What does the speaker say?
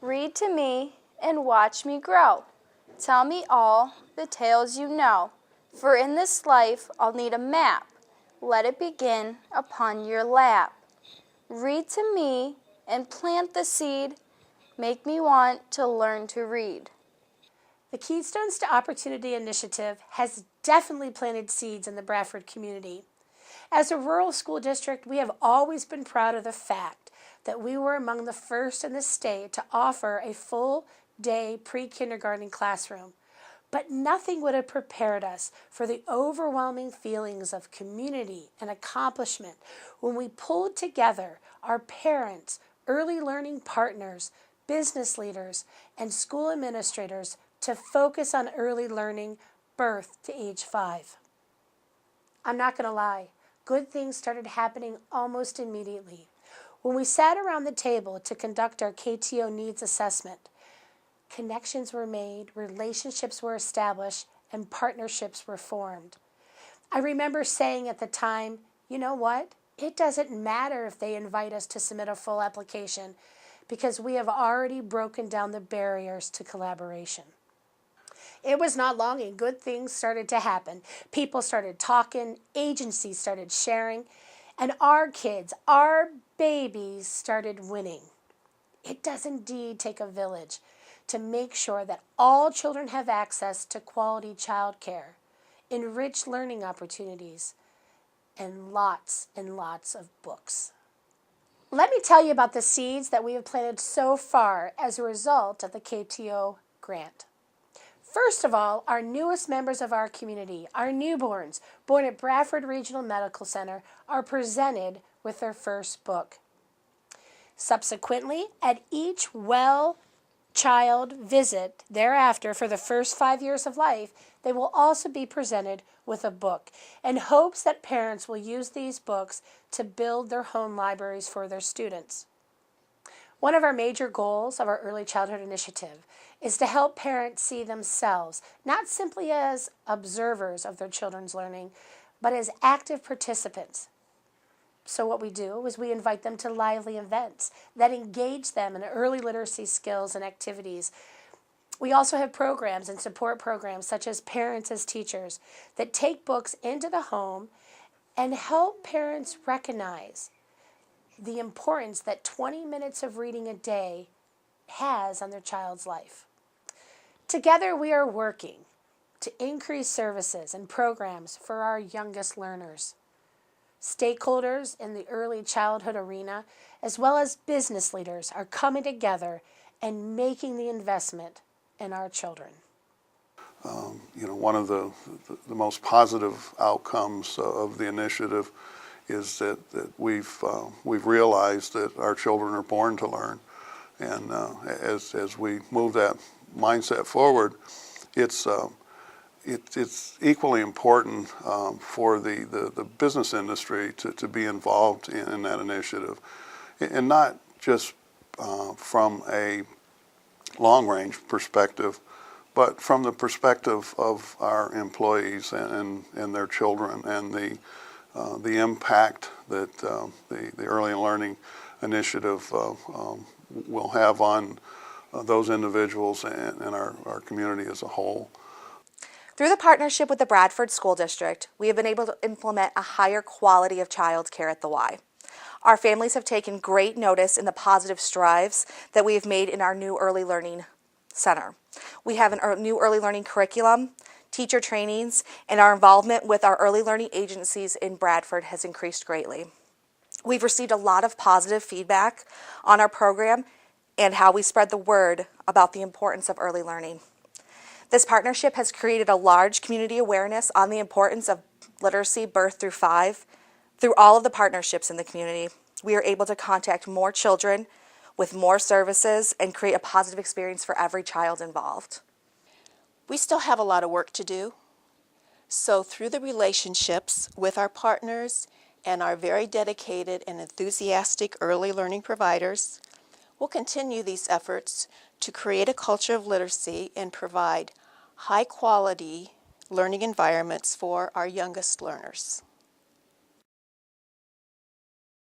Read to me and watch me grow. Tell me all the tales you know, for in this life I'll need a map. Let it begin upon your lap. Read to me and plant the seed. Make me want to learn to read. The Keystones to Opportunity initiative has definitely planted seeds in the Bradford community. As a rural school district, we have always been proud of the fact that we were among the first in the state to offer a full-day pre-kindergarten classroom. But nothing would have prepared us for the overwhelming feelings of community and accomplishment when we pulled together our parents, early learning partners, business leaders, and school administrators to focus on early learning birth to age 5. I'm not going to lie, good things started happening almost immediately. When we sat around the table to conduct our KTO needs assessment, connections were made, relationships were established, and partnerships were formed. I remember saying at the time, you know what? It doesn't matter if they invite us to submit a full application because we have already broken down the barriers to collaboration. It was not long and good things started to happen. People started talking, agencies started sharing, and our kids, our babies started winning. It does indeed take a village to make sure that all children have access to quality child care, enriched learning opportunities, and lots of books. Let me tell you about the seeds that we have planted so far as a result of the KTO grant. First of all, our newest members of our community, our newborns, born at Bradford Regional Medical Center, are presented with their first book. Subsequently, at each child visit thereafter for the first 5 years of life, they will also be presented with a book in hopes that parents will use these books to build their home libraries for their students. One of our major goals of our Early Childhood Initiative is to help parents see themselves not simply as observers of their children's learning, but as active participants. So what we do is we invite them to lively events that engage them in early literacy skills and activities. We also have programs and support programs such as Parents as Teachers that take books into the home and help parents recognize the importance that 20 minutes of reading a day has on their child's life. Together we are working to increase services and programs for our youngest learners. Stakeholders in the early childhood arena, as well as business leaders, are coming together and making the investment in our children. One of the most positive outcomes of the initiative is that we've realized that our children are born to learn, and as we move that mindset forward, it's equally important for the business industry to be involved in that initiative, and not just from a long-range perspective, but from the perspective of our employees and their children, and the impact that the Early Learning Initiative will have on those individuals and our community as a whole. Through the partnership with the Bradford School District, we have been able to implement a higher quality of child care at the Y. Our families have taken great notice in the positive strides that we have made in our new Early Learning Center. We have a new early learning curriculum, teacher trainings, and our involvement with our early learning agencies in Bradford has increased greatly. We've received a lot of positive feedback on our program and how we spread the word about the importance of early learning. This partnership has created a large community awareness on the importance of literacy birth through 5. Through all of the partnerships in the community, we are able to contact more children with more services and create a positive experience for every child involved. We still have a lot of work to do. So through the relationships with our partners and our very dedicated and enthusiastic early learning providers, we'll continue these efforts to create a culture of literacy and provide high-quality learning environments for our youngest learners.